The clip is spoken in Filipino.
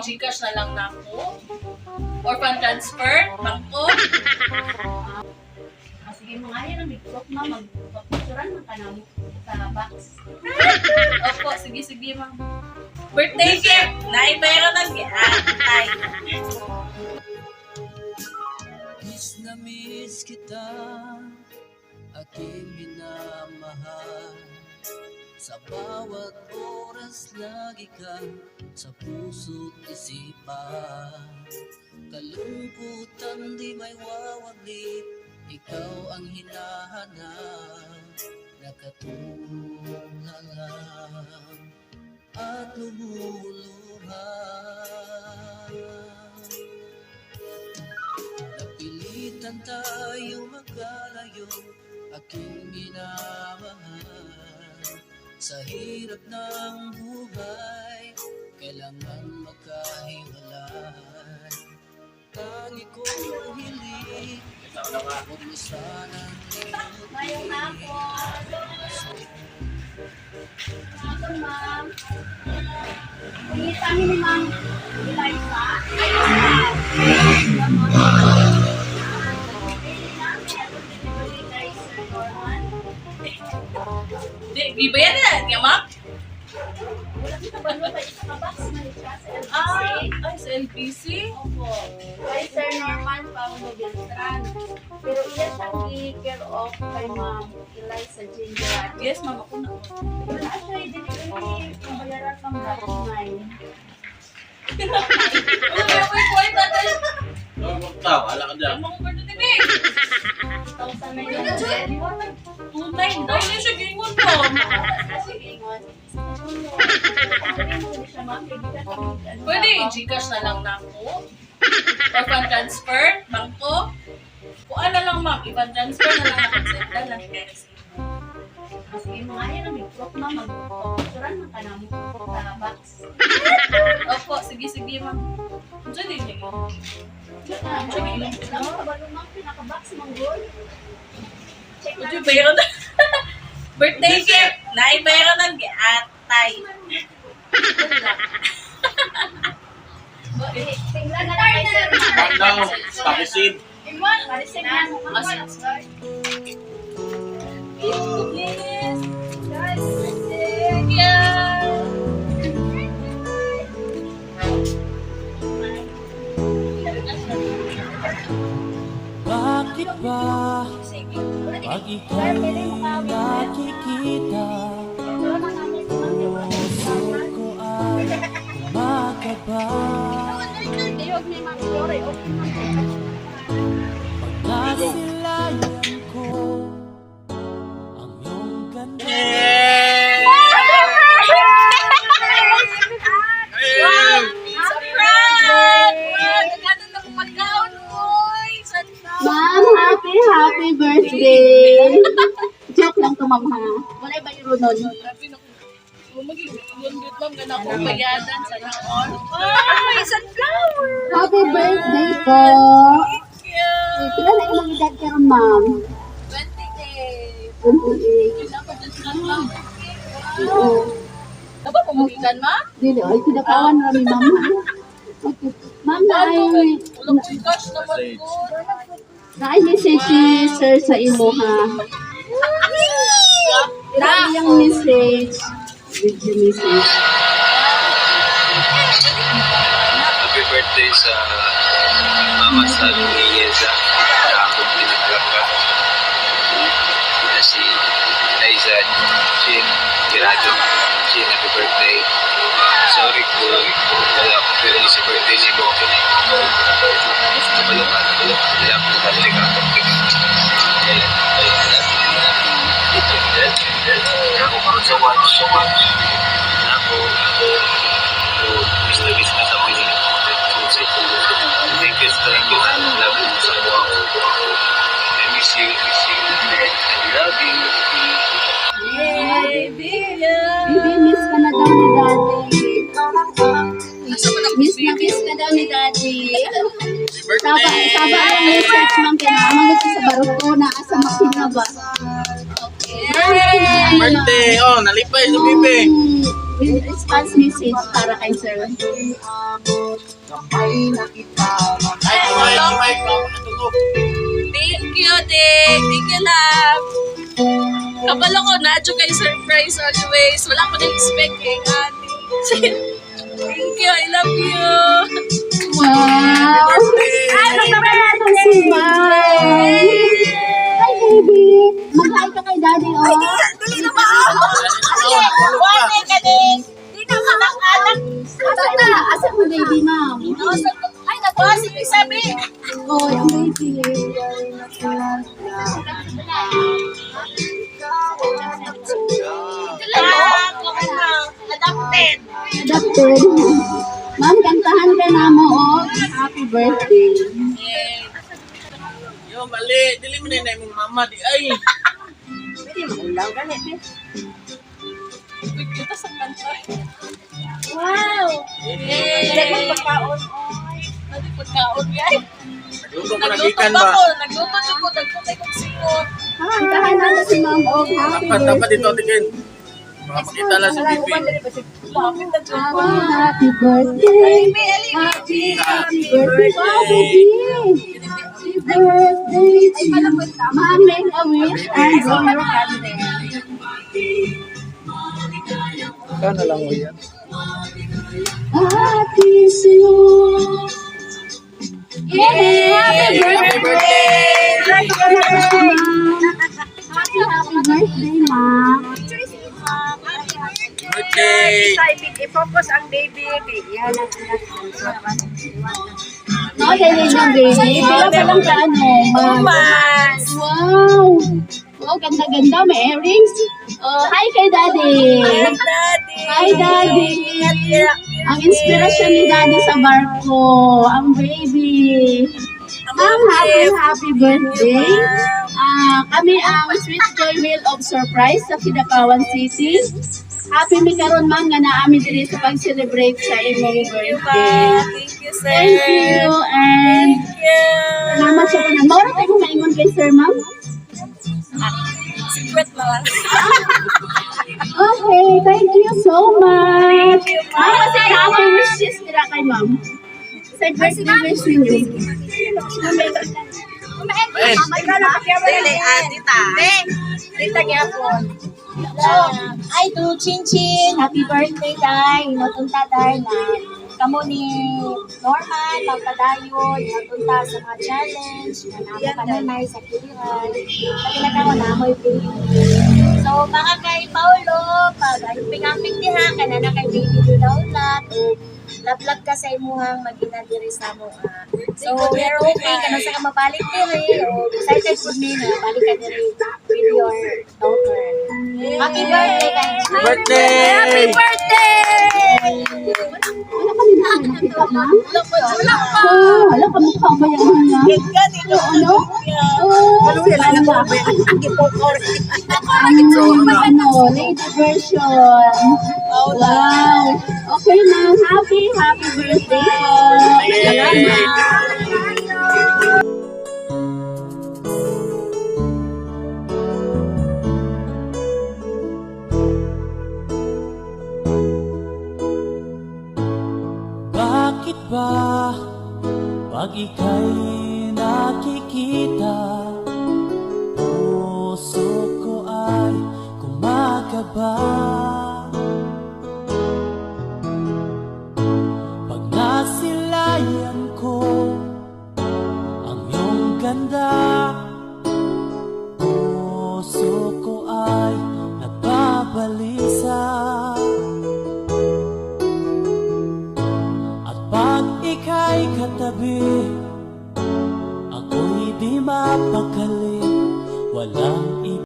Gcash na lang na ako. Or fan transfer, bangko. Sige, mga yan ang may-prop na magpapicturan mo ka na sa box. Opo, sige ma'am. Birthday gift! Naipera ng ay. Miss na miss kita, aking minamahal. Sa bawat oras lagi ka sa puso't isipan. Kalungkutan di may wawaglit, ikaw ang hinahanap. Nakatulala lang at lumuluha. Napilitan tayo magkalayo, aking minamahal. Sa hirap ng buhay, kailangan magkahiwalay. Tangi kong hiling, huwag mo sanang Ngayong hapon. Hapon, ma'am. Hingi kami ni Ma'am Eliza. Di ba yan na? Di ma'am? Wala kita ba nung tayo sa box na siya sa LBC? Ay, sa LBC? Opo. Kay Sir Norman Paulo Beltran. Pero iya siyang i-care off kay Ma'am Eliza Ginger. Yes, ma'am. Ako na. Wala siya i-delivery kung bayaran kang batman. Wait, natin. Wala ka dyan. Ang mga birthday TV. 1,000 na yun. Tunay, daw na siya gingon mo. Pwede, Gcash na lang na ako. Or fan transfer, bangko. Kung ano lang ma'am, i-fan transfer na lang ako sa ito lang guys. Sige, mga yan ang may-prop na magpapicturan mo ka na sa box. Opo, sige ma'am. Diyan din niya yun. Alam mo ba lumang pinaka-box mong goal? Check lang. Diyan bayro na. Birthday gift! Naipera ng atay. Tingnan na lang kay Sir. Now, pakisin. Marisin na mo mga Yes! guys. Yeah! Bakit ba pag ika'y nakikita, puso ko ay kumakaba? Pag nasilayan ko ang iyong ganda. Ma'am, happy birthday! Joke lang to, ma'am, ha? Wala ba yung nun? Bayadan sa naon. Ay, sunflower! Happy birthday po! Kailan na yung edad ka ron, ma'am? 28. 28. Oo. Dapat pumulikan, ma? Dili, ay, kinakawan na rin, ma'am. Okay. Ma'am, Walang Gcash naman ko. na-ay message si sir sa imo, ha? Na yung message. Video message. Happy birthday sa Mama Sal ni Yeza na akong pinagkaka na si Liza Jean Girado. Jean, happy birthday. Sorry kung wala ko pero sa birthday si Bobo. Nabalungan, wala akong balik ako. Ako karoon sa watch. Ako, miss na sa mga thank you. Love you sa mga I miss you. I love you. Baby, miss ka na daw ni Daddy. Miss ka daw ni Daddy. Saba ang message, ma'am. Kinakamangot ko sa barot ko na asa makinaba. Birthday! Oh, nalipay sa bibi. response message para kay sir. Thank you, Dick. Thank you, love. Kabalo ko, na-adyo kay surprise always. Wala ko na-expect eh, ate. Thank you, I love you. Wow! Ay, magkakaroon si Ma'am! Hi, baby! Mag-hi ka kay daddy, oh. Dali na ba ako? Wala ka din. Di na makakanak. Asan na? Asan mo, baby, ma'am? Ay, nakuha si Isabi. Oh, yung baby. Adopted. Adopted. Ma'am, kantahan ka na mo, oh. Happy birthday. Yo, mali. Dili mo na yung mama. Di ay. Uy, kita sa kanta. Wow! Yay! Pagkaon. Nadi pagkaon yan. Luto ko Nagluto nagikan pa ba? ko. Nagluto ko. Nagluto kong singot. Kantahan na si ma'am, oh. Happy Dapat dito, birthday. tingin. Makapakita lang si Bibi. Lapit na dyan. Happy birthday. Happy birthday. Wow, baby. Happy birthday to you. Ma'am, make a wish and go. Kano lang mo yan? Happy to you. Yay! Happy birthday! Happy birthday, ma'am. Birthday! I-focus ang baby. Yan ang No, dahil yung baby. Pero palang ka ano, ma'am. Wow! Wow, ganda-ganda. May earrings. Oh, hi kay daddy. Hi, daddy. Ang inspirasyon ni daddy sa barko. Ang baby. Ma'am, happy birthday. Kami ang Sweet Joy Wheel of Surprise sa Kidapawan City. Happy mi karon ma'am nga naami diri sa pag-celebrate sa imong birthday. Thank you, sir. Thank you and salamat sa kanan. Mao ra tayo maingon kay sir ma'am. Secret na lang. Okay, thank you so much. Ma'am, kasi happy wishes nila kay ma'am. Sa birthday wish ninyo. Dili, tita. Tita gyapon. Ay, to Chin Chin, happy birthday, Day. Inatunta, Day, na kamo ni Norman, magpadayon, inatunta sa mga challenge, na namo kanamay sa kiliran, sa pinagawa na mo yung So, mga kay Paulo, pag ayuping-aping diha, kanana kay baby Dudaulat, o lablab ka sa imuhang magina diri sa mo. So, we're okay, kano sa ka mabalik diri, o excited po me na balik ka diri with your daughter. Happy birthday, guys! Birthday! Happy birthday! Wala ka din nakita ma'am? Oh, wala ka mukha ba yan niya? Ano? Oh, ano, lady version. Wow. Okay ma'am, happy birthday po. Salamat. Bakit ba pag ika'y nakikita, puso ko ay kumakaba? Pag nasilayan ko ang iyong ganda, puso ko ay nagbabalisa. Pag ika'y katabi, ako'y di mapakali, walang